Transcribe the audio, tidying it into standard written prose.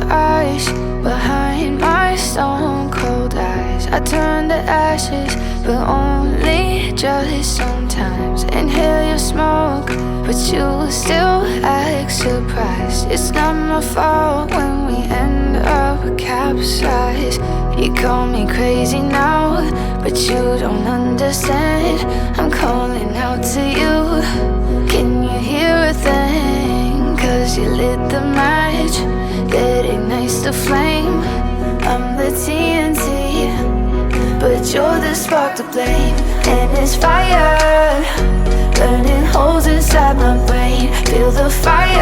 ice behind my stone cold eyes. I turn to ashes, but only just sometimes. Inhale your smoke, but you still act surprised. It's not my fault when we end up capsized. You call me crazy now, but you don't understand. I'm calling out to you. Can you hear a thing? 'Cause you lit the match that ignites the flame. I'm the TNT, but you're the spark to blame. And it's fire burning holes inside my brain. Feel the fire.